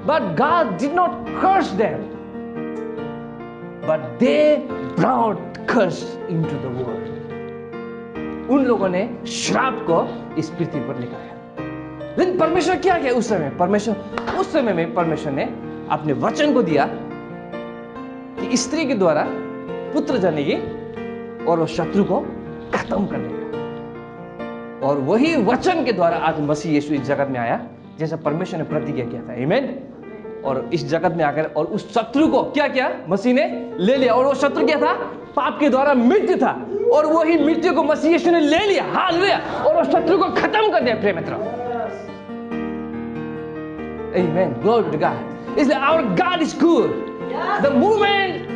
But God did not curse them, but they brought curse into the world. उन लोगों ने श्राप को इस पृथ्वी पर लेकर आया। लेकिन परमेश्वर क्या किया उस समय में परमेश्वर ने अपने वचन को दिया कि स्त्री के द्वारा पुत्र जनेगी और वो शत्रु को खत्म कर देगा। और वही वचन के द्वारा आज मसीह यीशु इस जगत में आया, जैसा परमेश्वर ने प्रतिज्ञा किया था। आमीन। और इस जगत में आकर और उस शत्रु को क्या किया? मसीह ने ले लिया। और वो शत्रु क्या था? पाप के द्वारा मृत्यु था, और वही मृत्यु को मसीह यीशु ने ले लिया। हालेलुया। और वो शत्रु को खत्म कर दिया। प्रिय मित्रों, आमीन, ग्लोरी टू गॉड। इसलिए our God is good. The movement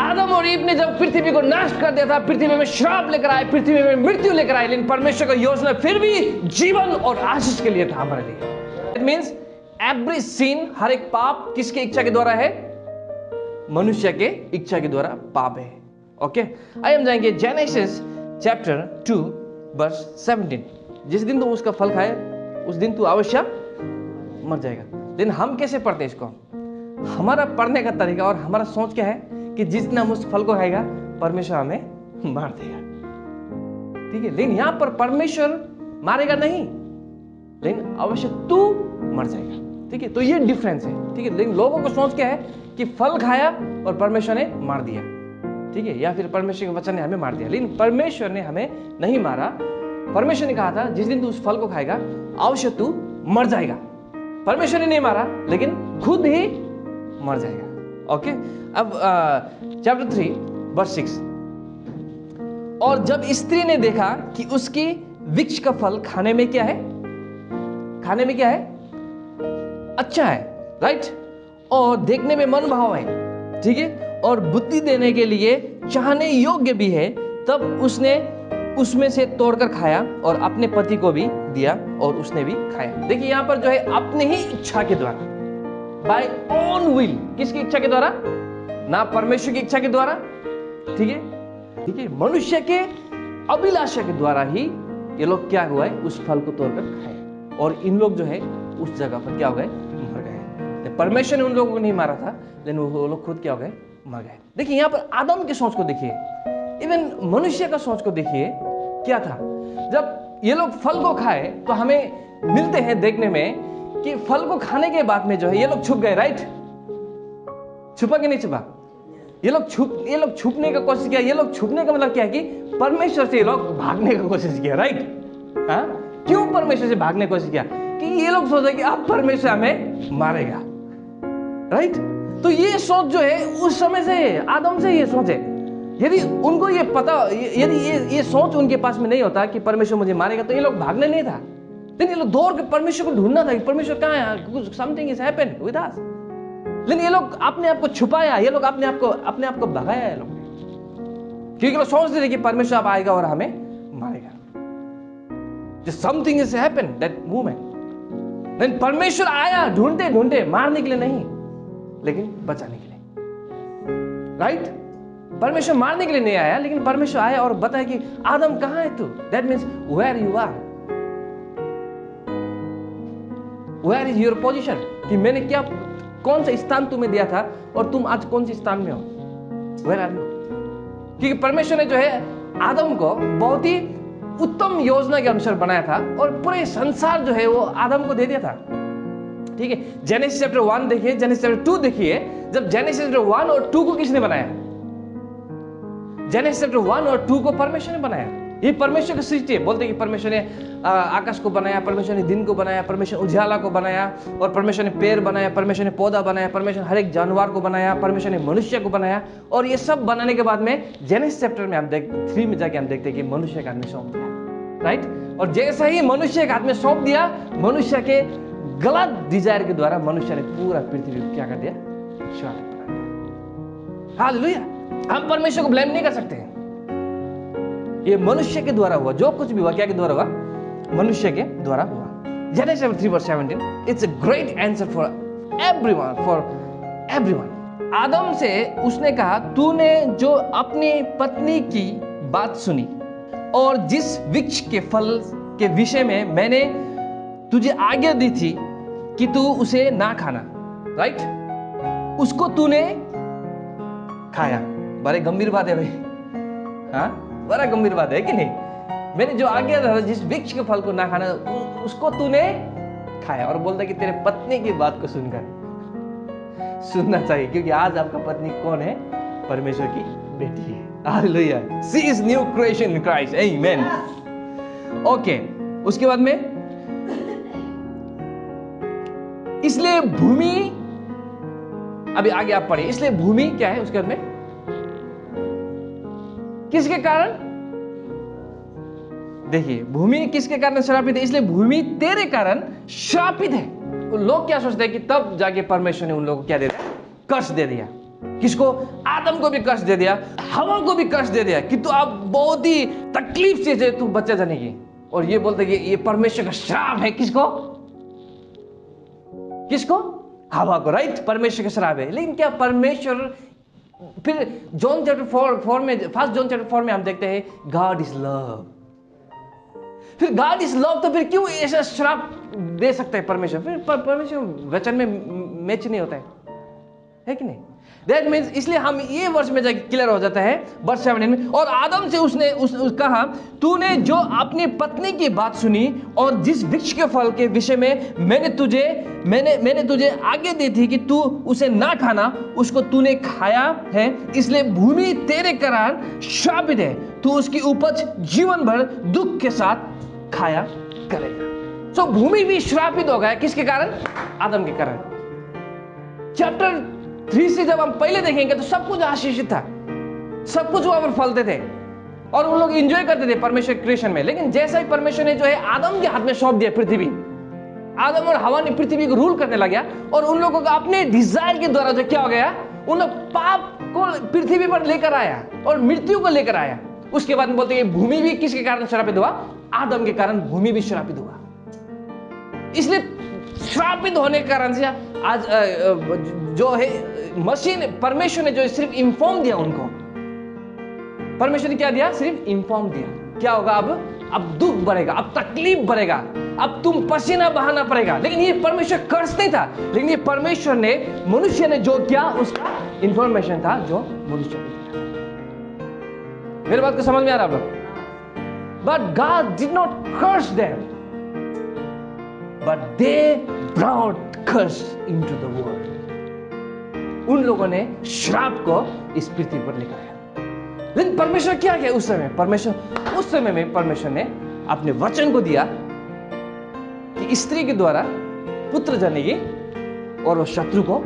आदम और ईव ने जब पृथ्वी को नाश कर दिया था, पृथ्वी में श्राप लेकर आए, पृथ्वी में मृत्यु लेकर आए, लेकिन परमेश्वर का योजना फिर भी जीवन और आशीष के लिए था हमारे लिए। इट मींस एवरी सिन, हर एक पाप किसकी इच्छा के द्वारा है? मनुष्य के इच्छा के द्वारा पाप है। ओके, आइए हम जाएंगे जेनेसिस चैप्टर 2 वर्स 17। जिस दिन तू उसका फल खाए उस दिन तू अवश्य मर जाएगा। लेकिन हम कैसे पढ़ते हैं इसको? हमारा पढ़ने का तरीका और हमारा सोच क्या है कि जिस दिन हम उस फल को खाएगा परमेश्वर हमें मार देगा। ठीक है, लेकिन यहां पर परमेश्वर मारेगा नहीं, लेकिन अवश्य तू मर जाएगा। ठीक है, तो ये डिफरेंस है। ठीक है, लेकिन लोगों को सोच क्या है कि फल खाया और परमेश्वर ने मार दिया। ठीक है, या फिर परमेश्वर के वचन ने हमें मार दिया। लेकिन परमेश्वर ने हमें नहीं मारा। परमेश्वर ने कहा था जिस दिन तू उस फल को खाएगा अवश्य तू मर जाएगा। परमेश्वर ने नहीं मारा, लेकिन खुद ही मर जाएगा। ओके, अब चैप्टर 3 वर्स 6। और जब स्त्री ने देखा कि उसकी वृक्ष का फल खाने में क्या है? खाने में क्या है? अच्छा है, राइट, और देखने में मन भाव है। ठीक है, और बुद्धि देने के लिए चाहने योग्य भी है। तब उसने उसमें से तोड़कर खाया और अपने पति को भी दिया और उसने भी खाया। देखिए यहां पर जो है अपने ही इच्छा के द्वारा, बाय ओन विल। किसकी इच्छा के द्वारा? ना परमेश्वर की इच्छा के द्वारा। ठीक है, ठीक है, मनुष्य के अभिलाषा के द्वारा ही ये लोग क्या हुआ है? उस फल को तोड़कर खाए। और इन लोग जो है उस जगह पर क्या हो गए? मर गए। परमेश्वर ने उन लोगों को नहीं मारा था, लेकिन वो लोग खुद क्या हो गए? मर गए। देखिए यहाँ पर आदम की सोच को देखिए, इवन मनुष्य का सोच को देखिए क्या था। जब ये लोग फल को खाए तो हमें मिलते हैं देखने में कि फल को खाने के बाद में जो है ये लोग छुप गए। राइट, छुपा कि नहीं छुपा? ये लोग छुपने का कोशिश किया। ये लोग छुपने का मतलब क्या है कि परमेश्वर से ये लोग भागने का कोशिश किया। राइट, हाँ, क्यों परमेश्वर से भागने की कोशिश किया? कि ये लोग सोचे कि अब परमेश्वर हमें मारेगा। राइट, तो ये सोच जो है उस समय से आदम से ये सोच है। यदि उनको ये पता, यदि ये सोच उनके पास में नहीं होता कि परमेश्वर मुझे मारेगा, तो ये लोग भागने नहीं था। लेकिन ये लोग दौड़ के परमेश्वर को ढूंढना था कि परमेश्वर कहाँ है, something is happened with us. लेकिन ये लोग अपने आप को छुपाया, ये लोग अपने आप को भगाया ये लोग, क्योंकि लोग सोचते थे कि परमेश्वर अब आएगा और हमें मारेगा। Something is happened that moment. लेकिन परमेश्वर आया ढूंढते ढूंढते, मारने के लिए नहीं, लेकिन बचाने के लिए। राइट, परमेश्वर मारने के लिए नहीं आया, लेकिन परमेश्वर आया और बताया कि आदम कहां है तू? That means where you are, where is your position, कि मैंने क्या, कौन सा स्थान तुम्हें दिया था और तुम आज कौन से स्थान में हो? Where are you? क्योंकि परमेश्वर ने जो है आदम को बहुत ही उत्तम योजना के अनुसार बनाया था और पूरे संसार जो है वो आदम को दे दिया था। ठीक है, जेनेसिस चैप्टर 1 देखिए, जेनेसिस चैप्टर 2 देखिए। जब जेनेसिस चैप्टर 1 और 2 को किसने बनाया? जेनेसिस चैप्टर 1 और 2 को परमेश्वर ने बनाया। ये परमेश्वर की सृष्टि है। बोलते हैं कि परमेश्वर ने आकाश को बनाया, परमेश्वर ने दिन को बनाया, परमेश्वर ने उजाला को बनाया, और परमेश्वर ने पेड़ बनाया, परमेश्वर ने पौधा बनाया, परमेश्वर ने हर एक जानवर को बनाया, परमेश्वर ने मनुष्य को बनाया। और ये सब बनाने के बाद में जेनेसिस चैप्टर में हम 3 में जाके हम देखते हैं कि मनुष्य का हाथ में सौंप दिया। राइट, और जैसा ही मनुष्य के हाथ में सौंप दिया, मनुष्य के गलत डिजायर के द्वारा मनुष्य ने पूरा पृथ्वी को क्या कर दिया? श्राप बना दिया। हालेलुया। हम परमेश्वर को ब्लेम नहीं कर सकते हैं। ये मनुष्य के द्वारा हुआ, जो कुछ भी हुआ, क्या के द्वारा हुआ? मनुष्य के द्वारा हुआ। Genesis 3:17, it's a great answer for everyone. आदम से उसने कहा, तूने जो अपनी पत्नी की बात सुनी और जिस वृक्ष के फल के विषय में मैंने तुझे आज्ञा दी थी कि तू उसे ना खाना, राइट? उसको तूने खाया। बड़े गंभीर बात है भाई, हाँ, बड़ा गंभीर बात है कि नहीं? मैंने जो आज्ञा था जिस वृक्ष के फल को ना खाना, उसको तूने खाया। और बोलता कि तेरे पत्नी की बात को सुनना चाहिए, क्योंकि आज आपका पत्नी कौन है? परमेश्वर की बेटी है। Hallelujah, she is new creation in Christ, amen. Okay, उसके बाद में इसलिए भूमि, अभी आगे आप पढ़िए, इसलिए भूमि क्या है उसके बाद में, किसके कारण? देखिए, भूमि किसके कारण श्रापित है? इसलिए भूमि तेरे कारण श्रापित है। लोग क्या सोचते हैं कि तब जाके परमेश्वर ने उन लोगों को क्या दे दिया? कर्ष दे दिया। किसको? आदम को भी कर्ष दे दिया, हवा को भी कर्ष दे दिया कि तू अब बहुत ही तकलीफ से तू बच्चा जनेगी। और ये बोलते कि ये परमेश्वर का श्राप है। किसको? किसको? हवा को, राइट? परमेश्वर का श्राप है। लेकिन क्या परमेश्वर, फिर जॉन चैप्टर 4 में, फर्स्ट जॉन चैप्टर 4 में हम देखते हैं गॉड इज लव। फिर गॉड इज लव, तो फिर क्यों ऐसा श्राप दे सकता है परमेश्वर? फिर परमेश्वर वचन में मैच नहीं होता है कि नहीं? दैट मीन्स, इसलिए हम ये वर्ष में जाके क्लियर हो जाता है वर्ष 17 में। और आदम से उसने कहा, तूने जो अपनी पत्नी की बात सुनी और जिस वृक्ष के फल के विषय में मैंने तुझे आगे दी थी कि तू उसे ना खाना, उसको तूने खाया है, इसलिए भूमि तेरे कारण श्रापित है। तू उसकी उपज जीवन भर दुख के साथ खाया करेगा। सो भूमि भी श्रापित हो गया। किसके कारण? आदम के कारण। चैप्टर 3 से जब हम पहले देखेंगे तो सब कुछ आशीषित था, सब कुछ वहां पर फलते थे और उन लोग एंजॉय करते थे परमेश्वर क्रिएशन में। लेकिन जैसा ही परमेश्वर ने जो है आदम के हाथ में सौंप दिया पृथ्वी, आदम और हवा ने पृथ्वी को रूल करने लगा और उन लोगों का अपने डिजायर के द्वारा जो क्या हो गया, उन लोग पाप को पृथ्वी पर लेकर आया और मृत्यु को लेकर आया। उसके बाद में बोलते हैं भूमि भी किसके कारण श्रापित हुआ? आदम के कारण भूमि भी श्रापित हुआ। इसलिए श्रापित होने के कारण से आज जो है मशीन, परमेश्वर ने जो सिर्फ इंफॉर्म दिया उनको, परमेश्वर ने क्या दिया? सिर्फ इंफॉर्म दिया। क्या होगा अब दुख बढ़ेगा, अब तकलीफ बढ़ेगा, अब तुम पसीना बहाना पड़ेगा। लेकिन ये परमेश्वर कर्ज नहीं था, लेकिन ये परमेश्वर ने, मनुष्य ने जो किया उसका इंफॉर्मेशन था जो मनुष्य ने किया। मेरी बात को समझ में आ रहा है आप लोग? But God did not curse them, but they brought curse into the world. उन लोगों ने श्राप को इस पृथ्वी पर लेकर आया। लेकिन परमेश्वर क्या किया उस समय? उस समय में परमेश्वर ने अपने वचन को दिया कि स्त्री के द्वारा पुत्र जनेगी और वो शत्रु को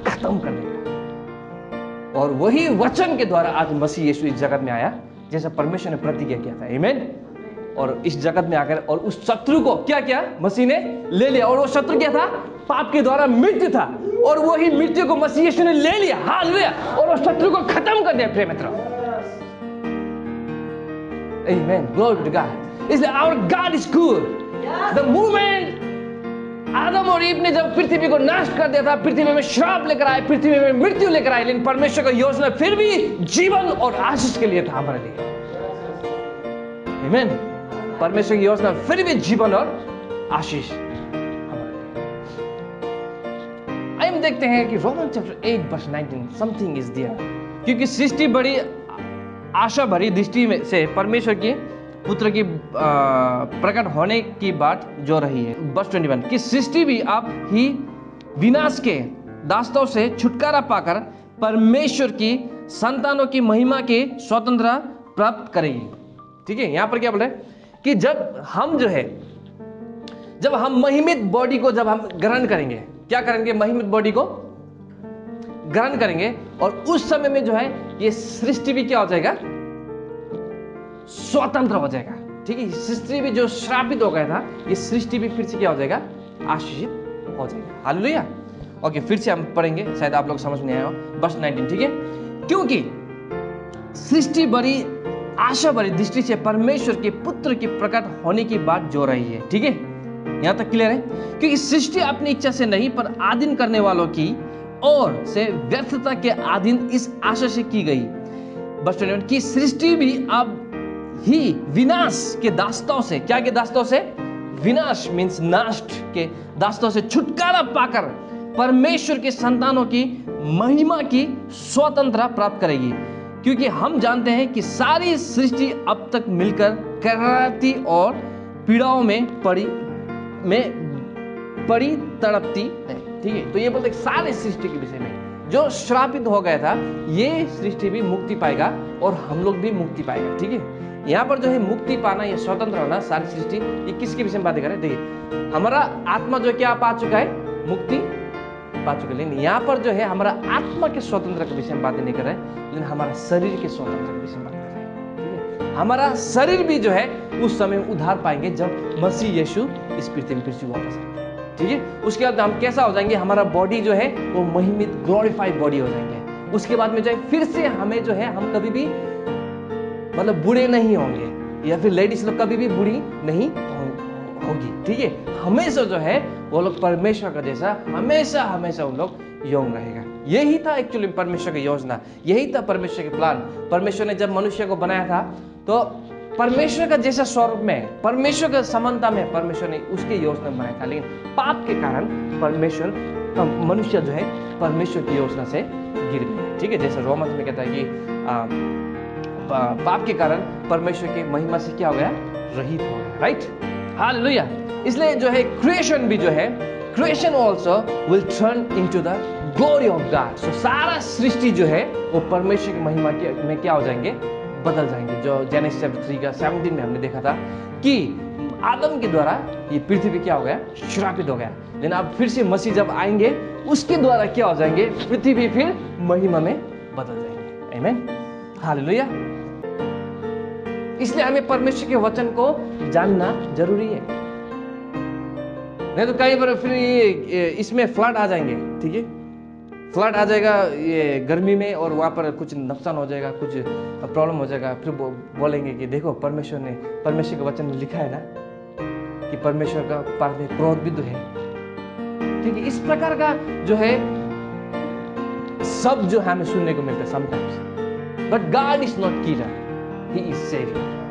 खत्म कर देगा। और वही वचन के द्वारा आज मसीह यीशु इस जगत में आया, जैसा परमेश्वर ने प्रतिज्ञा किया था। आमीन। और इस जगत में आकर और उस शत्रु को क्या किया? मसीह ने ले लिया। और वो शत्रु क्या था? पाप के द्वारा मृत्यु था। और वही मृत्यु को मसीह यीशु ने ले लिया, हालेलुया, और वो शत्रु को खत्म कर दिया। प्रिय मित्रों, आमेन, ग्लोरी टू गॉड। इसलिए our God is good. The moment आदम और ईव ने जब पृथ्वी को नाश कर दिया था, पृथ्वी में श्राप लेकर आए, पृथ्वी में मृत्यु लेकर आए, लेकिन परमेश्वर का योजना फिर भी जीवन और आशीष के लिए था हमारे लिए। आमीन। परमेश्वर की योजना फिर भी जीवन और आशीष हमारे लिए। हम देखते हैं कि Roman chapter 8 verse 19 something is there, क्योंकि सृष्टि बड़ी आशा भरी दृष्टि में से परमेश्वर के पुत्र की प्रकट होने की बात जो रही है। वर्स 21 कि सृष्टि भी आप ही विनाश के दास्तों से छुटकारा पाकर परमेश्वर की संतानों की महिमा के स्वतंत्रता प्राप्त करेगी। ठीक है, यहां पर क्या बोल रहे हैं कि जब हम महिमित बॉडी को जब हम ग्रहण करेंगे, क्या करेंगे? महिमित बॉडी को ग्रहण करेंगे और उस समय में जो है ये सृष्टि भी क्या हो जाएगा? स्वतंत्र हो जाएगा। ठीक है, सृष्टि भी जो श्रापित हो गया था, ये सृष्टि भी फिर से क्या हो जाएगा? आशीषित हो जाएगा। हालेलुया। ओके, फिर से हम पढ़ेंगे, शायद आप लोग समझ में आया हो। वर्स 19, ठीक है, क्योंकि सृष्टि बड़ी आशा भरी दृष्टि से परमेश्वर के पुत्र की प्रकट होने की बात जो रही है। ठीक है, यहां तक क्लियर है? क्योंकि सृष्टि अपनी इच्छा से नहीं पर अधीन करने वालों की ओर से व्यर्थता के अधीन इस आशा से की गई। वर्स 21 की सृष्टि भी अब ही विनाश के दास्तों से, क्या के दास्तों से? विनाश मीन्स नाश के दास्तों से छुटकारा पाकर परमेश्वर के संतानों की महिमा की स्वतंत्रता प्राप्त करेगी। क्योंकि हम जानते हैं कि सारी सृष्टि अब तक मिलकर कराहती और पीड़ाओं में पड़ी तड़पती है। ठीक है, तो ये बोलते सारे सृष्टि के विषय में जो श्रापित हो गया था, ये सृष्टि भी मुक्ति पाएगा और हम लोग भी मुक्ति पाएगा। ठीक है, यहाँ पर जो है मुक्ति पाना, ये स्वतंत्र होना, सारी सृष्टि, ये किसके विषय में बातें करें? देखिए, हमारा आत्मा जो क्या पा चुका है? मुक्ति पा चुके। लेकिन यहाँ पर जो है हमारा आत्मा के स्वतंत्र के विषय में बातें नहीं कर रहे, लेकिन हमारा शरीर के स्वतंत्र के विषय में बात कर रहे हैं। ठीक है, हमारा शरीर भी जो है उस समय उद्धार पाएंगे जब मसीह यीशु इस पृथ्वी पर वापस आएंगे। ठीक है, उसके बाद हम कैसा हो जाएंगे? हमारा बॉडी जो है वो महिमित ग्लोरीफाइड बॉडी हो जाएंगे। उसके बाद में जो है फिर से हमें जो है, हम कभी भी मतलब बूढ़े नहीं होंगे, या फिर लेडीज लोग कभी भी बूढ़ी नहीं होगी। ठीक है, हमेशा जो है वो लोग परमेश्वर का जैसा हमेशा हमेशा उन लोग यंग रहेगा। यही था एक्चुअली परमेश्वर की योजना, यही था परमेश्वर के प्लान। परमेश्वर ने जब मनुष्य को बनाया था तो परमेश्वर का जैसा स्वरूप में, परमेश्वर का समानता में परमेश्वर ने उसके योजना बनाया था। लेकिन पाप के कारण मनुष्य जो है परमेश्वर की योजना से गिर गया। ठीक है, जैसे रोमन्स में कहता है कि पाप के कारण परमेश्वर की महिमा से क्या हो गया? रहित हो गया। Right, hallelujah. इसलिए जो है क्रिएशन भी जो है, creation also will turn into the glory of God. So सारा सृष्टि जो है वो परमेश्वर की महिमा में क्या हो जाएंगे? बदल जाएंगे। जो जेनेसिस चैप्टर 3 का 17 में हमने देखा था कि आदम के द्वारा ये पृथ्वी क्या हो गया? श्रापित हो गया। लेकिन अब फिर से मसीह जब आएंगे उसके द्वारा क्या हो जाएंगे? पृथ्वी फिर महिमा में बदल जाएंगे। आमीन, हालेलुया। इसलिए हमें परमेश्वर के वचन को जानना जरूरी है, नहीं तो कई बार फिर ये इसमें फ्लड आ जाएंगे। ठीक है, फ्लड आ जाएगा ये गर्मी में, और वहां पर कुछ नुकसान हो जाएगा, कुछ प्रॉब्लम हो जाएगा। फिर बोलेंगे कि देखो परमेश्वर के वचन में लिखा है ना कि परमेश्वर का पास में क्रोध भी तो है। ठीक है, इस प्रकार का जो है सब जो हमें सुनने को मिलता है sometimes. But God is not killer, he is saviour.